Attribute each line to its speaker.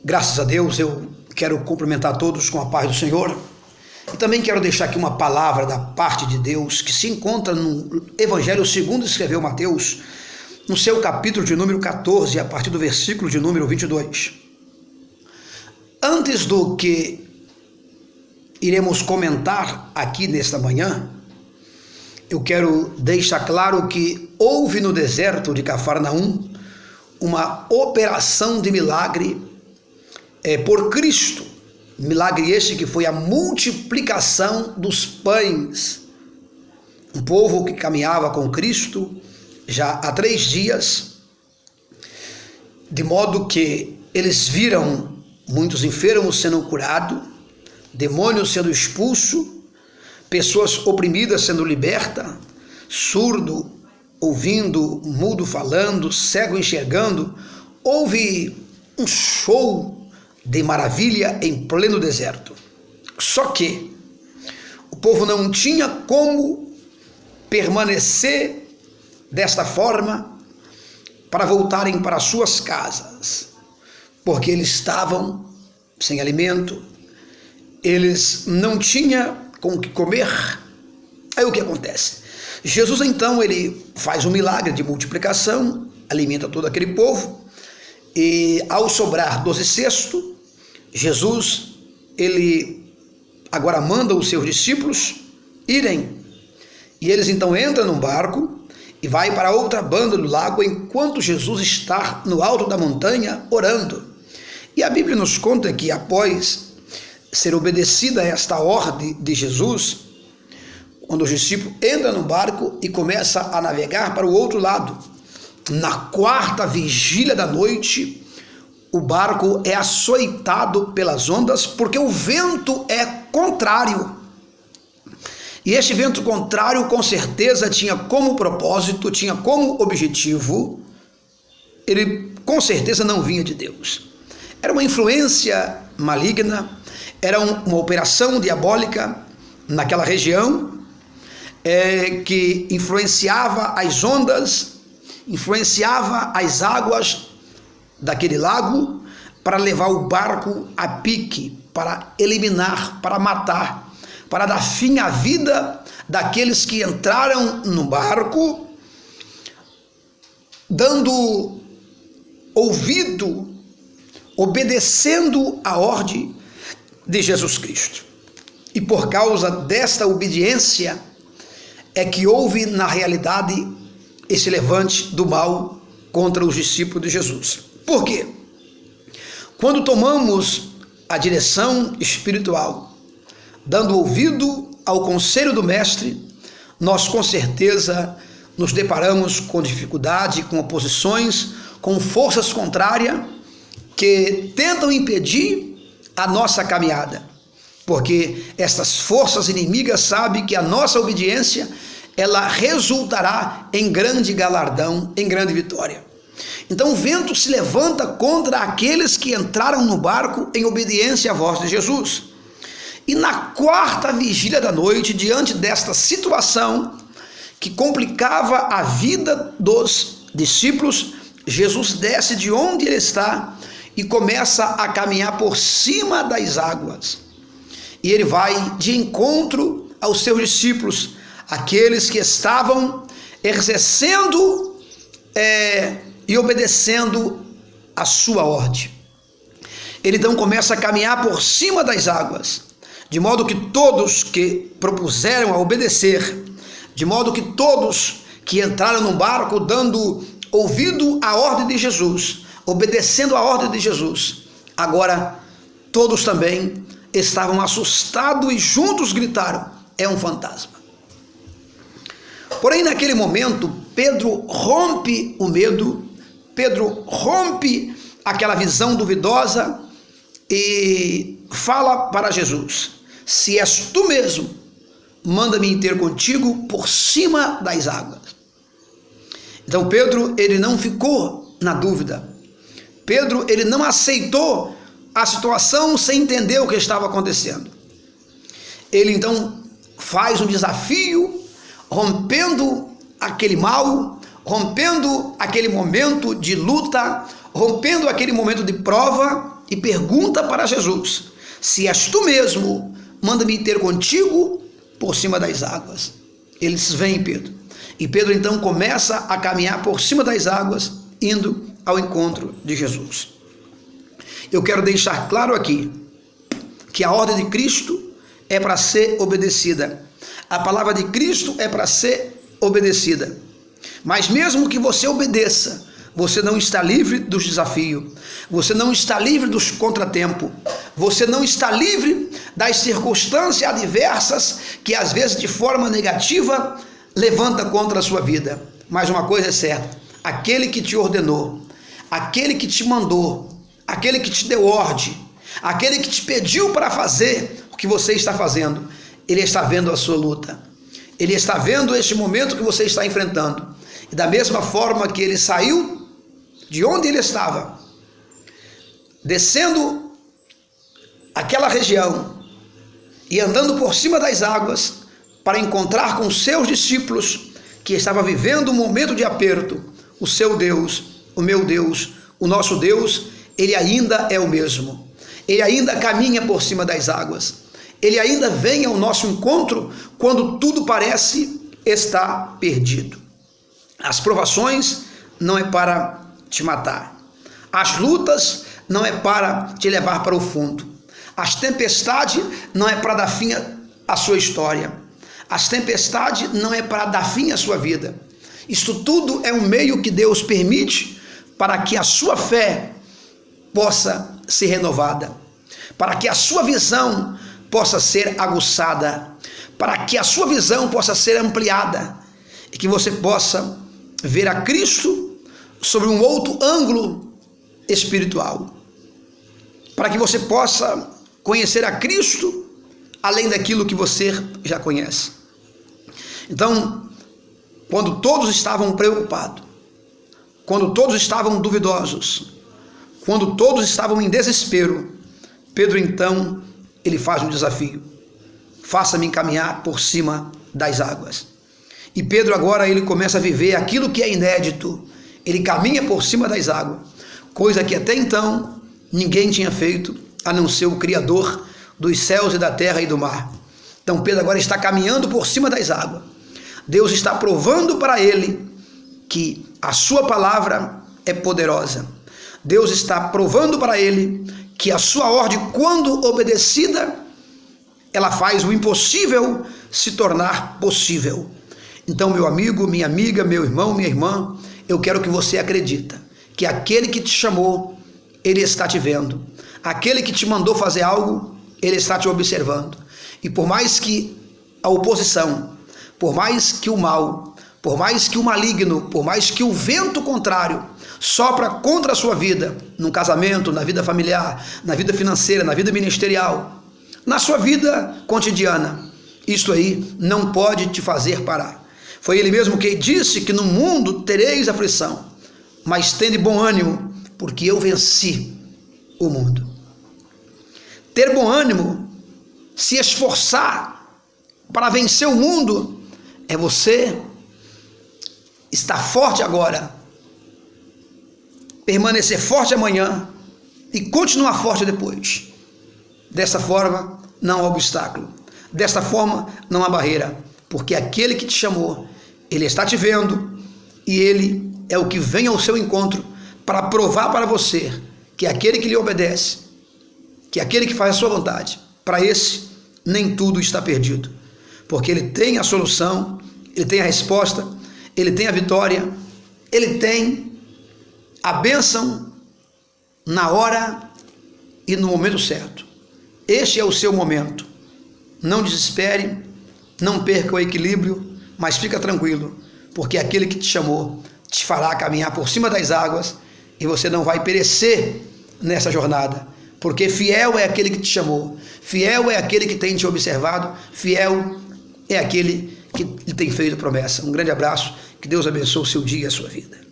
Speaker 1: Graças a Deus, eu quero cumprimentar todos com a paz do Senhor e também quero deixar aqui uma palavra da parte de Deus que se encontra no Evangelho segundo escreveu Mateus, no seu capítulo de número 14, a partir do versículo de número 22. Antes do que iremos comentar aqui nesta manhã, eu quero deixar claro que houve no deserto de Cafarnaum uma operação de milagre por Cristo, milagre este que foi a multiplicação dos pães. Um povo que caminhava com Cristo já há 3 dias, de modo que eles viram muitos enfermos sendo curados, demônios sendo expulsos, pessoas oprimidas sendo libertas, surdo ouvindo, mudo falando, cego enxergando. Houve um show de maravilha em pleno deserto. Só que o povo não tinha como permanecer desta forma para voltarem para suas casas, porque eles estavam sem alimento, eles não tinham com o que comer. Aí o que acontece? Jesus então ele faz um milagre de multiplicação, alimenta todo aquele povo, e ao sobrar 12 cestos, Jesus, ele agora manda os seus discípulos irem, e eles então entram num barco e vai para outra banda do lago, enquanto Jesus está no alto da montanha orando. E a Bíblia nos conta que após ser obedecida esta ordem de Jesus, quando os discípulos entram no barco e começam a navegar para o outro lado, na 4ª vigília da noite, o barco é açoitado pelas ondas, porque o vento é contrário. E este vento contrário, com certeza, tinha como propósito, tinha como objetivo, ele com certeza não vinha de Deus. Era uma influência maligna, era uma operação diabólica naquela região, que influenciava as ondas, influenciava as águas daquele lago para levar o barco a pique, para eliminar, para matar, para dar fim à vida daqueles que entraram no barco, dando ouvido, obedecendo a ordem de Jesus Cristo. E por causa desta obediência é que houve na realidade esse levante do mal contra os discípulos de Jesus. Por quê? Quando tomamos a direção espiritual, dando ouvido ao conselho do mestre, nós com certeza nos deparamos com dificuldade, com oposições, com forças contrárias que tentam impedir a nossa caminhada, porque essas forças inimigas sabem que a nossa obediência ela resultará em grande galardão, em grande vitória. Então o vento se levanta contra aqueles que entraram no barco em obediência à voz de Jesus. E na 4ª vigília da noite, diante desta situação que complicava a vida dos discípulos, Jesus desce de onde ele está e começa a caminhar por cima das águas. E ele vai de encontro aos seus discípulos, aqueles que estavam exercendo e obedecendo a sua ordem. Ele então começa a caminhar por cima das águas, de modo que todos que propuseram a obedecer, de modo que todos que entraram no barco dando ouvido à ordem de Jesus, obedecendo a ordem de Jesus, agora todos também estavam assustados e juntos gritaram: é um fantasma. Porém, naquele momento, Pedro rompe o medo, Pedro rompe aquela visão duvidosa e fala para Jesus: se és tu mesmo, manda-me ir ter contigo por cima das águas. Então Pedro, ele não ficou na dúvida. Pedro, ele não aceitou a situação sem entender o que estava acontecendo. Ele então faz um desafio, rompendo aquele mal, rompendo aquele momento de luta, rompendo aquele momento de prova, e pergunta para Jesus: se és tu mesmo, manda-me ter contigo por cima das águas. Ele diz: vem, Pedro. E Pedro então começa a caminhar por cima das águas, indo ao encontro de Jesus. Eu quero deixar claro aqui que a ordem de Cristo é para ser obedecida. A palavra de Cristo é para ser obedecida. Mas mesmo que você obedeça, você não está livre dos desafios, você não está livre dos contratempos, você não está livre das circunstâncias adversas que às vezes de forma negativa levanta contra a sua vida. Mas uma coisa é certa: aquele que te ordenou, aquele que te mandou, aquele que te deu ordem, aquele que te pediu para fazer o que você está fazendo, ele está vendo a sua luta, ele está vendo este momento que você está enfrentando. E da mesma forma que ele saiu de onde ele estava, descendo aquela região e andando por cima das águas para encontrar com seus discípulos que estava vivendo um momento de aperto, o seu Deus, o meu Deus, o nosso Deus, ele ainda é o mesmo. Ele ainda caminha por cima das águas. Ele ainda vem ao nosso encontro quando tudo parece estar perdido. As provações não é para te matar. As lutas não é para te levar para o fundo. As tempestades não é para dar fim à sua história. As tempestades não é para dar fim à sua vida. Isto tudo é um meio que Deus permite para que a sua fé possa ser renovada, para que a sua visão possa ser aguçada, para que a sua visão possa ser ampliada e que você possa ver a Cristo sobre um outro ângulo espiritual, para que você possa conhecer a Cristo além daquilo que você já conhece. Então, quando todos estavam preocupados, quando todos estavam duvidosos, quando todos estavam em desespero, Pedro então, ele faz um desafio: faça-me caminhar por cima das águas. E Pedro agora ele começa a viver aquilo que é inédito. Ele caminha por cima das águas, coisa que até então ninguém tinha feito, a não ser o Criador dos céus e da terra e do mar. Então Pedro agora está caminhando por cima das águas. Deus está provando para ele que a sua palavra é poderosa. Deus está provando para ele que a sua ordem, quando obedecida, ela faz o impossível se tornar possível. Então, meu amigo, minha amiga, meu irmão, minha irmã, eu quero que você acredite que aquele que te chamou, ele está te vendo. Aquele que te mandou fazer algo, ele está te observando. E por mais que a oposição, por mais que o mal, por mais que o maligno, por mais que o vento contrário sopra contra a sua vida, no casamento, na vida familiar, na vida financeira, na vida ministerial, na sua vida cotidiana, isto aí não pode te fazer parar. Foi ele mesmo que disse que no mundo tereis aflição, mas tende bom ânimo, porque eu venci o mundo. Ter bom ânimo, se esforçar para vencer o mundo, é você estar forte agora, permanecer forte amanhã e continuar forte depois. Dessa forma, não há obstáculo. Desta forma, não há barreira, porque aquele que te chamou, ele está te vendo e ele é o que vem ao seu encontro para provar para você que aquele que lhe obedece, que aquele que faz a sua vontade, para esse nem tudo está perdido, porque ele tem a solução, ele tem a resposta, ele tem a vitória, ele tem a bênção na hora e no momento certo. Este é o seu momento. Não desespere, não perca o equilíbrio, mas fica tranquilo, porque aquele que te chamou te fará caminhar por cima das águas e você não vai perecer nessa jornada, porque fiel é aquele que te chamou, fiel é aquele que tem te observado, fiel é aquele que lhe tem feito promessa. Um grande abraço, que Deus abençoe o seu dia e a sua vida.